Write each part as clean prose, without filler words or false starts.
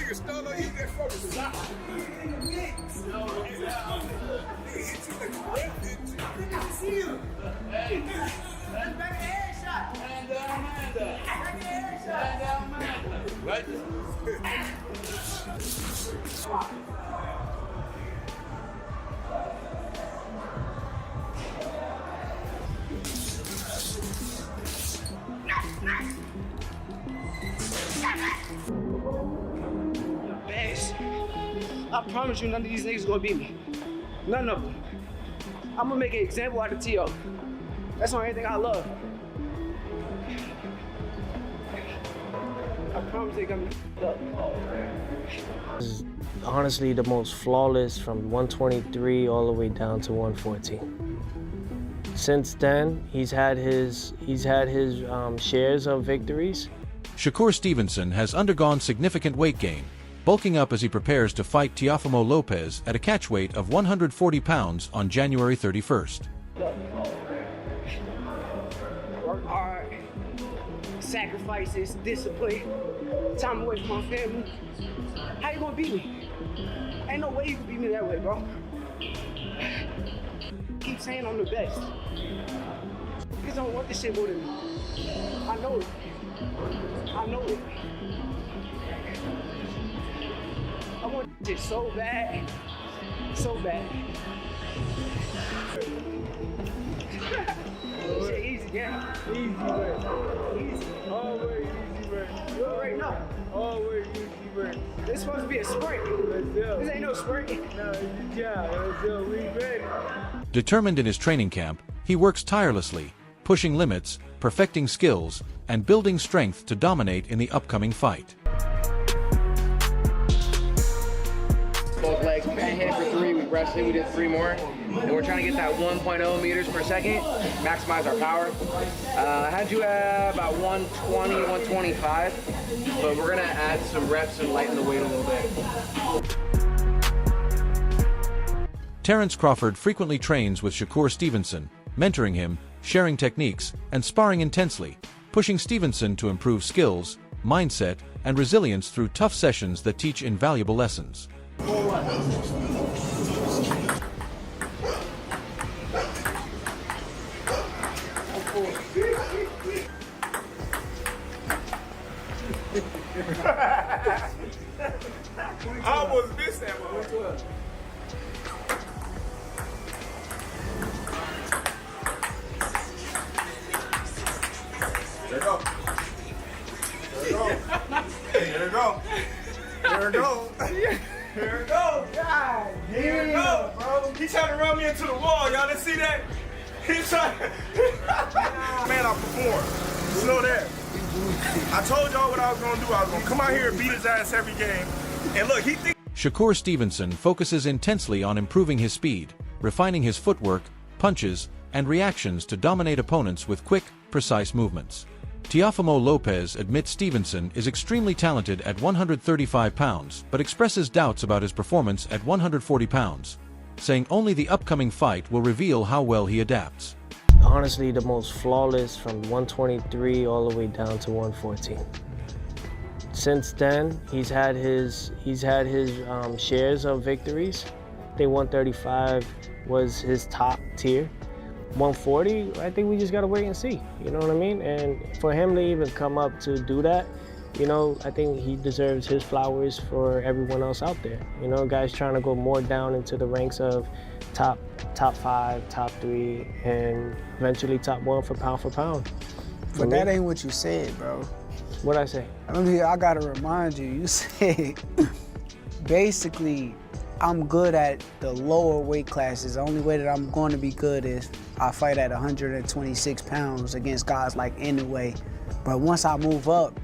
nigga stole on you that from the side. Hey, let's make a headshot. Man down, man down. Make a headshot. Man down, man down. Right? Bass, I promise you none of these niggas gonna beat me. None of them. I'm gonna make an example out of Tio. That's the only thing I love. I promise they got me up. This is honestly the most flawless from 123 all the way down to 114. Since then, he's had his shares of victories. Shakur Stevenson has undergone significant weight gain, bulking up as he prepares to fight Teofimo Lopez at a catch weight of 140 pounds on January 31st. Work hard, sacrifices, discipline, time away from my family. How you gonna beat me? Ain't no way you can beat me that way, bro. Keep saying I'm the best. Niggas don't want this shit more than me. I know it. I know it. I want this so bad. So bad. Shit easy, yeah. Easy work. Easy. Always easy work. You already know. Always easy work. This supposed to be a sprint. Let's go. This ain't no sprint. No, it's a job. Let's go. We ready. Determined in his training camp, he works tirelessly, pushing limits, perfecting skills, and building strength to dominate in the upcoming fight. Both legs, man, hit it for 3, we rested, we did 3 more. And we're trying to get that 1.0 meters per second, maximize our power. I had you at about 120, 125, but we're gonna add some reps and lighten the weight a little bit. Terrence Crawford frequently trains with Shakur Stevenson, mentoring him, sharing techniques, and sparring intensely, pushing Stevenson to improve skills, mindset, and resilience through tough sessions that teach invaluable lessons. I almost missed that one. There it go. There it go. There it go. There it go. God damn. There it go, bro. He trying to run me into the wall. Y'all didn't see that? He trying. Man, I performed. Just know that. I told y'all what I was gonna do. I was gonna come out here and beat his ass every game. And look, he thinks. Shakur Stevenson focuses intensely on improving his speed, refining his footwork, punches, and reactions to dominate opponents with quick, precise movements. Teofimo Lopez admits Stevenson is extremely talented at 135 pounds, but expresses doubts about his performance at 140 pounds, saying only the upcoming fight will reveal how well he adapts. Honestly, the most flawless from 123 all the way down to 114. Since then, he's had his shares of victories. I think 135 was his top tier. 140, I think we just gotta wait and see, you know what I mean? And for him to even come up to do that, you know, I think he deserves his flowers for everyone else out there. You know, guys trying to go more down into the ranks of top 5, top 3, and eventually top 1 for pound. But that ain't what you said, bro. What'd I say? I mean, I gotta remind you, you said basically I'm good at the lower weight classes. The only way that I'm going to be good is I fight at 126 pounds against guys like Inoue. But once I move up,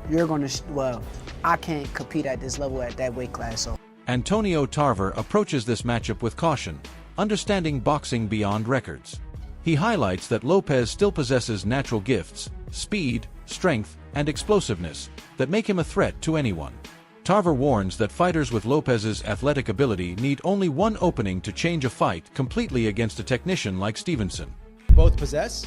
you're gonna, well, I can't compete at this level at that weight class, so. Antonio Tarver approaches this matchup with caution, understanding boxing beyond records. He highlights that Lopez still possesses natural gifts, speed, strength, and explosiveness that make him a threat to anyone. Tarver warns that fighters with Lopez's athletic ability need only one opening to change a fight completely against a technician like Stevenson. Both possess.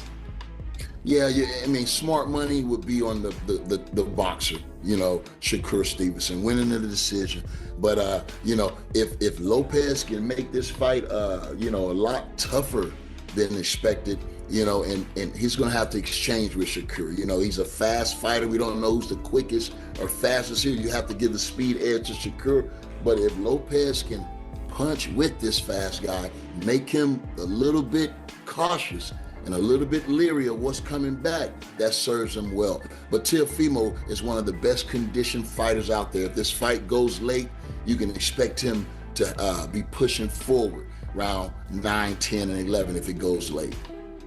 Yeah, I mean, smart money would be on the boxer, Shakur Stevenson, winning the decision. But, if Lopez can make this fight, a lot tougher than expected, and he's going to have to exchange with Shakur. He's a fast fighter. We don't know who's the quickest or fastest here. You have to give the speed edge to Shakur. But if Lopez can punch with this fast guy, make him a little bit cautious and a little bit leery of what's coming back, that serves him well. But Teofimo is one of the best conditioned fighters out there. If this fight goes late, you can expect him to be pushing forward round 9, 10, and 11 if it goes late.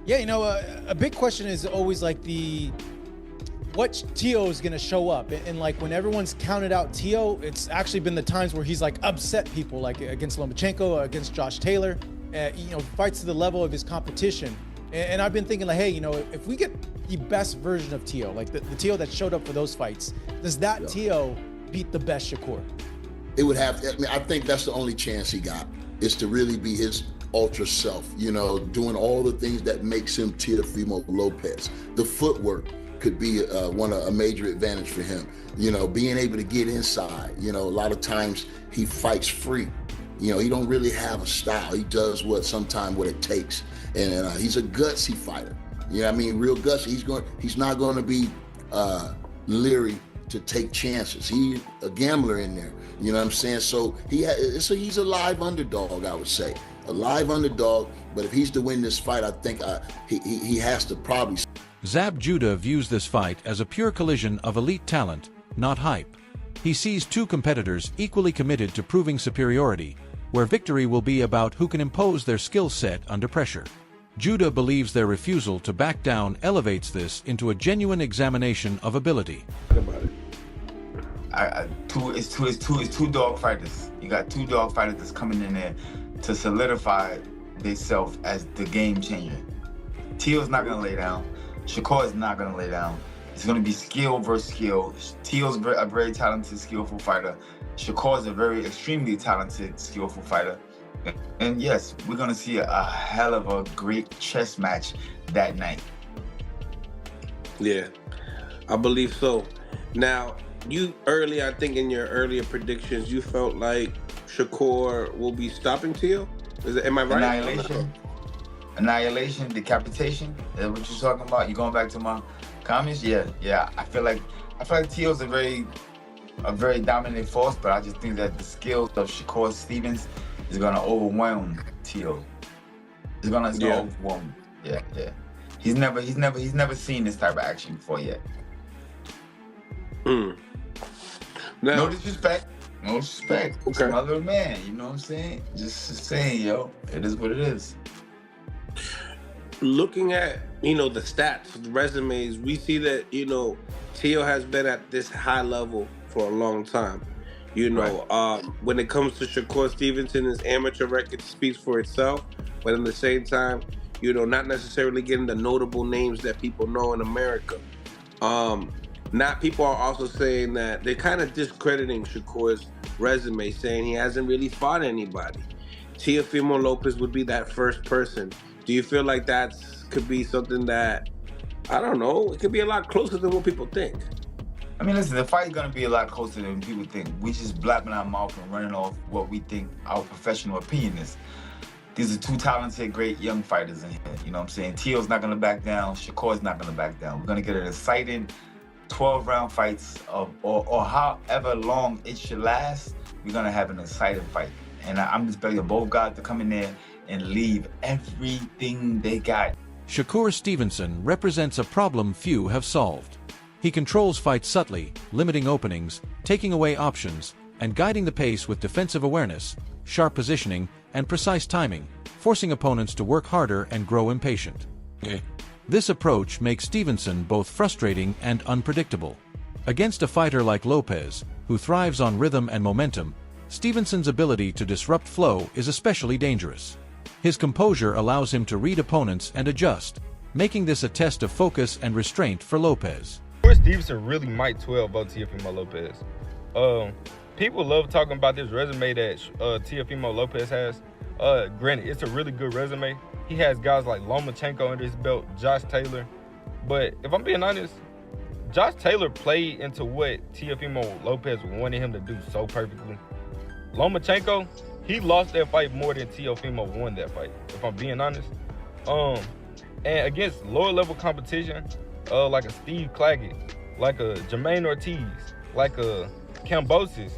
Yeah, a big question is always like what Teo is going to show up. And like when everyone's counted out Teo, it's actually been the times where he's like upset people, like against Lomachenko, against Josh Taylor, fights to the level of his competition. And I've been thinking like, hey, if we get the best version of Teo, like the Teo that showed up for those fights, does that Teo beat the best Shakur? It would have, I think that's the only chance he got, is to really be his ultra self, doing all the things that makes him Teofimo Lopez. The footwork could be a major advantage for him. Being able to get inside. A lot of times he fights free. He don't really have a style. He does what it takes. And he's a gutsy fighter. Real gutsy. He's not going to be leery to take chances. He's a gambler in there. You know what I'm saying? So he's a live underdog, I would say. A live underdog, but if he's to win this fight, I think he has to probably. Zab Judah views this fight as a pure collision of elite talent, not hype. He sees two competitors equally committed to proving superiority, where victory will be about who can impose their skill set under pressure. Judah believes their refusal to back down elevates this into a genuine examination of ability. It's two dog fighters. You got two dog fighters that's coming in there to solidify themselves as the game changer. Teo's not gonna lay down. Shakur is not gonna lay down. It's gonna be skill versus skill. Teo's a very talented, skillful fighter. Shakur is a very extremely talented, skillful fighter. And yes, we're gonna see a hell of a great chess match that night. Yeah, I believe so. Now, I think in your earlier predictions, you felt like Shakur will be stopping Teo? Am I right? Annihilation, decapitation. Is what you're talking about? You going back to my comments? Yeah. I feel like Teo's a very dominant force, but I just think that the skills of Shakur Stevens is gonna overwhelm Teo. It's gonna overwhelm. Yeah. He's never seen this type of action before yet. No disrespect. Okay. It's my little man, you know what I'm saying? Just saying, yo, it is what it is. Looking at, the stats, the resumes, we see that, Teo has been at this high level for a long time. Right. When it comes to Shakur Stevenson, his amateur record speaks for itself, but at the same time, not necessarily getting the notable names that people know in America. People are also saying that they're kind of discrediting Shakur's resume, saying he hasn't really fought anybody. Teofimo Lopez would be that first person. Do you feel like that could be something that, I don't know, it could be a lot closer than what people think? I mean, listen, the fight's gonna be a lot closer than people think. We just blabbing our mouth and running off what we think our professional opinion is. These are two talented, great young fighters in here. You know what I'm saying? Teo's not gonna back down. Shakur's not gonna back down. We're gonna get an exciting 12-round fights or however long it should last. We're gonna have an exciting fight. And I'm expecting both guys to come in there and leave everything they got. Shakur Stevenson represents a problem few have solved. He controls fights subtly, limiting openings, taking away options, and guiding the pace with defensive awareness, sharp positioning, and precise timing, forcing opponents to work harder and grow impatient. This approach makes Stevenson both frustrating and unpredictable. Against a fighter like Lopez, who thrives on rhythm and momentum, Stevenson's ability to disrupt flow is especially dangerous. His composure allows him to read opponents and adjust, making this a test of focus and restraint for Lopez. Shakur Stevenson really might 12 about Teofimo Lopez. People love talking about this resume that Teofimo Lopez has. Granted, it's a really good resume. He has guys like Lomachenko under his belt, Josh Taylor, But if I'm being honest, Josh Taylor played into what Teofimo Lopez wanted him to do so perfectly. Lomachenko, he lost that fight more than Teofimo won that fight, if I'm being honest. And against lower level competition, like a Steve Claggett, like a Jermaine Ortiz, like a Kambosos,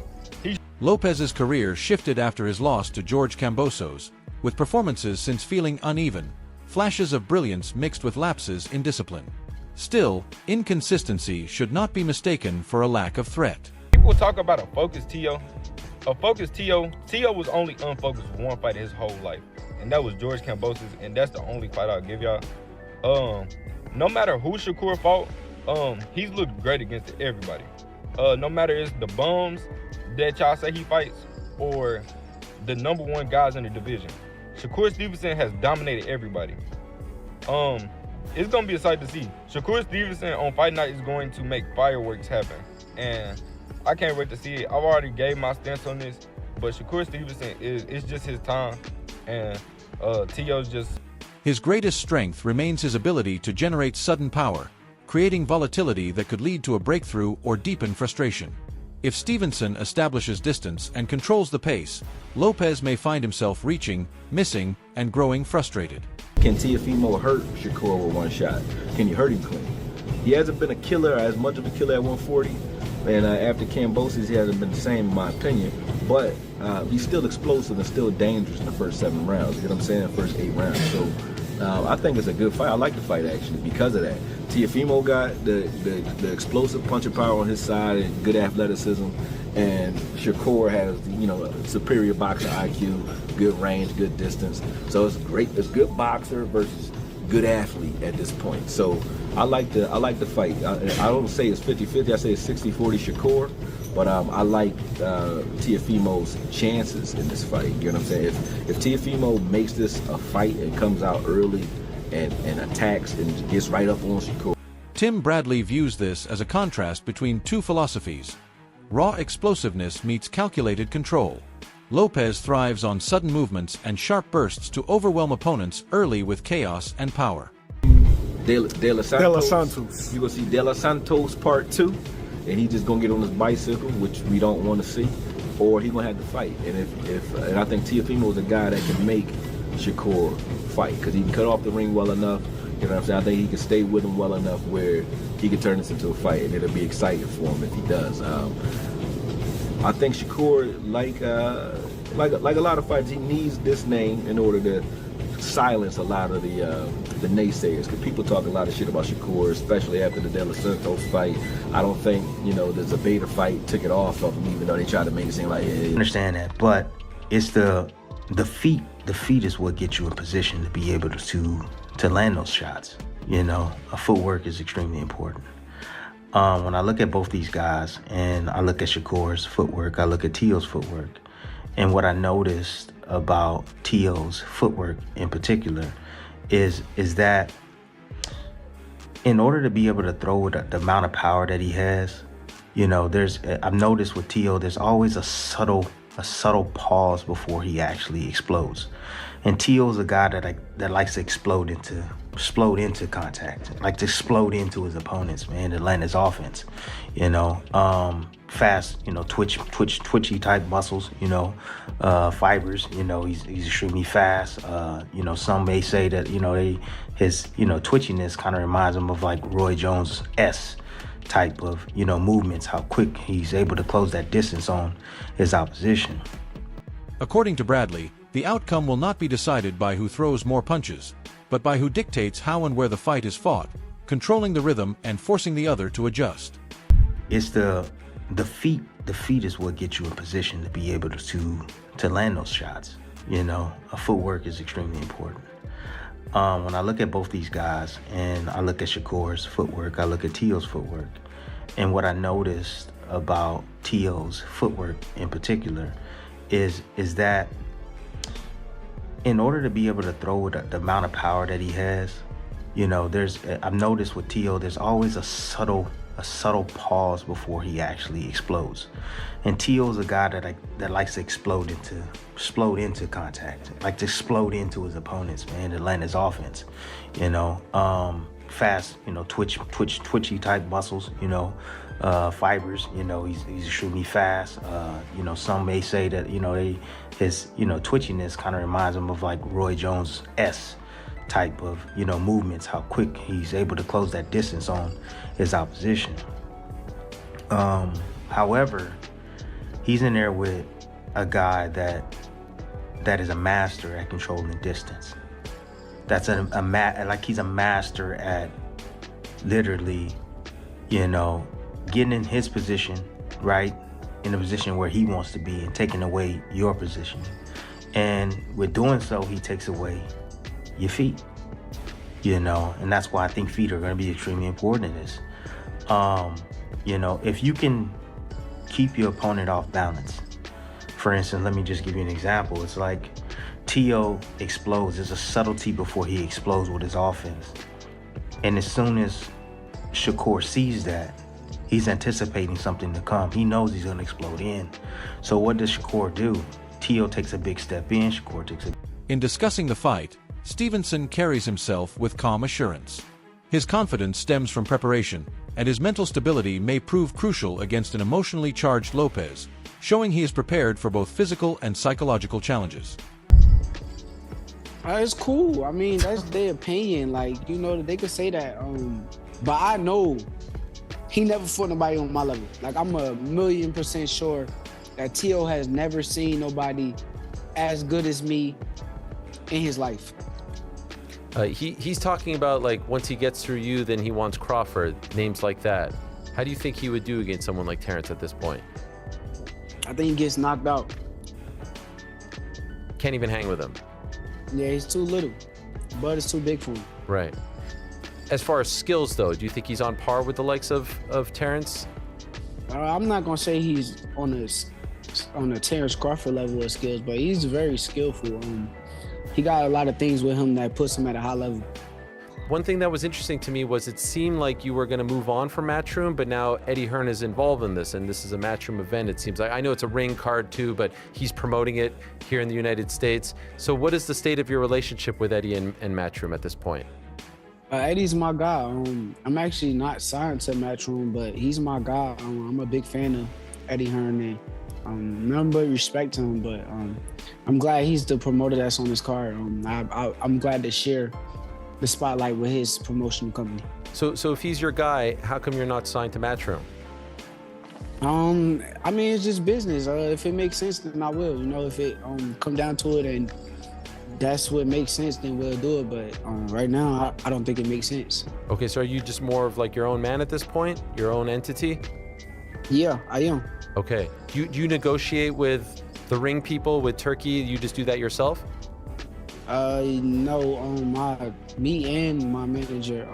Lopez's career shifted after his loss to George Kambosos, with performances since feeling uneven, flashes of brilliance mixed with lapses in discipline. Still, inconsistency should not be mistaken for a lack of threat. People talk about a focused Teo. A focused Teo was only unfocused with one fight his whole life, and that was George Kambosos, and that's the only fight I'll give y'all. No matter who Shakur fought, he's looked great against everybody. No matter it's the bums that y'all say he fights or the #1 guys in the division. Shakur Stevenson has dominated everybody. It's gonna be a sight to see. Shakur Stevenson on fight night is going to make fireworks happen, and I can't wait to see it. I've already gave my stance on this, but Shakur Stevenson it's just his time, and Teo's just. His greatest strength remains his ability to generate sudden power, creating volatility that could lead to a breakthrough or deepen frustration. If Stevenson establishes distance and controls the pace, Lopez may find himself reaching, missing, and growing frustrated. Can Teofimo hurt Shakur with one shot? Can he hurt him clean? He hasn't been a killer, as much of a killer at 140, and after Kambosos, he hasn't been the same in my opinion, but he's still explosive and still dangerous in the first 7 rounds, you know what I'm saying, the first 8 rounds. So I think it's a good fight. I like the fight actually because of that. Teofimo got the explosive punching power on his side and good athleticism, and Shakur has superior boxer IQ, good range, good distance. So it's great. It's good boxer versus good athlete at this point. So I like the fight. I don't say it's 50-50. I say it's 60-40 Shakur. But I like Teofimo's chances in this fight. You know what I'm saying? If Teofimo makes this a fight and comes out early and attacks and gets right up on Shakur. Tim Bradley views this as a contrast between two philosophies. Raw explosiveness meets calculated control. Lopez thrives on sudden movements and sharp bursts to overwhelm opponents early with chaos and power. De La Santos. You're going to see De La Santos Part 2. And he's just gonna get on his bicycle, which we don't want to see, or he's gonna have to fight. And and I think Teofimo is a guy that can make Shakur fight because he can cut off the ring well enough. You know what I'm saying? I think he can stay with him well enough where he can turn this into a fight, and it'll be exciting for him if he does. I think Shakur, like a lot of fighters, he needs this name in order to silence a lot of the naysayers, because people talk a lot of shit about Shakur, especially after the De La Santos fight. I don't think the Zabata fight took it off of him, even though they tried to make it seem like I understand that, but it's the feet. The feet is what gets you in position to be able to land those shots. Footwork is extremely important. When I look at both these guys, and I look at Shakur's footwork, I look at Teo's footwork, and what I noticed about Teo's footwork in particular is that in order to be able to throw with the amount of power that he has, I've noticed with Teo, there's always a subtle pause before he actually explodes. And Teo's a guy that likes to explode into contact, like to explode into his opponents, man, to land his offense. Fast, twitchy type muscles, fibers, he's extremely fast. Some may say that, his twitchiness kind of reminds him of like Roy Jones-esque type of, movements, how quick he's able to close that distance on his opposition. According to Bradley, the outcome will not be decided by who throws more punches, but by who dictates how and where the fight is fought, controlling the rhythm and forcing the other to adjust. It's the feet. The feet is what gets you in position to be able to land those shots. Footwork is extremely important. When I look at both these guys, and I look at Shakur's footwork, I look at Teo's footwork, and what I noticed about Teo's footwork in particular is that in order to be able to throw with the amount of power that he has, I've noticed with Teo, there's always a subtle pause before he actually explodes. And Teo's a guy that likes to explode into contact, like to explode into his opponents, man, to land his offense. fast, twitchy type muscles, fibers. He's extremely fast. Some may say that his twitchiness kind of reminds him of like Roy Jones type of movements. How quick he's able to close that distance on his opposition. However, he's in there with a guy that is a master at controlling distance. That's he's a master at literally, getting in his position, right, in the position where he wants to be and taking away your position. And with doing so, he takes away your feet, and that's why I think feet are going to be extremely important in this. If you can keep your opponent off balance. For instance, let me just give you an example. It's like Teo explodes. There's a subtlety before he explodes with his offense. And as soon as Shakur sees that, he's anticipating something to come. He knows he's going to explode in. So what does Shakur do? Teo takes a big step in. Shakur takes a... In discussing the fight, Stevenson carries himself with calm assurance. His confidence stems from preparation, and his mental stability may prove crucial against an emotionally charged Lopez, showing he is prepared for both physical and psychological challenges. It's cool. I mean, that's their opinion. They could say that. But I know he never fought nobody on my level. I'm 1,000,000% sure that Teo has never seen nobody as good as me in his life. He's talking about once he gets through you, then he wants Crawford, names like that. How do you think he would do against someone like Terrence at this point? I think he gets knocked out. Can't even hang with him. Yeah, he's too little. Bud is too big for him. Right. As far as skills, though, do you think he's on par with the likes of Terrence? I'm not gonna say he's on a Terrence Crawford level of skills, but he's very skillful. He got a lot of things with him that puts him at a high level. One thing that was interesting to me was it seemed like you were going to move on from Matchroom, but now Eddie Hearn is involved in this, and this is a Matchroom event. It seems like, I know it's a ring card too, but he's promoting it here in the United States. So what is the state of your relationship with Eddie and Matchroom at this point? Eddie's my guy. I'm actually not signed to Matchroom, but he's my guy. I'm a big fan of Eddie Hearn, and nothing but respect to him, but I'm glad he's the promoter that's on this card. I'm glad to share the spotlight with his promotional company. So if he's your guy, how come you're not signed to Matchroom? I mean, it's just business. If it makes sense, then I will. If it come down to it and that's what makes sense, then we'll do it. But right now, I don't think it makes sense. Okay, so are you just more of your own man at this point? Your own entity? Yeah, I am. Okay. Do you negotiate with the ring people, with Turkey? You just do that yourself? No, me and my manager,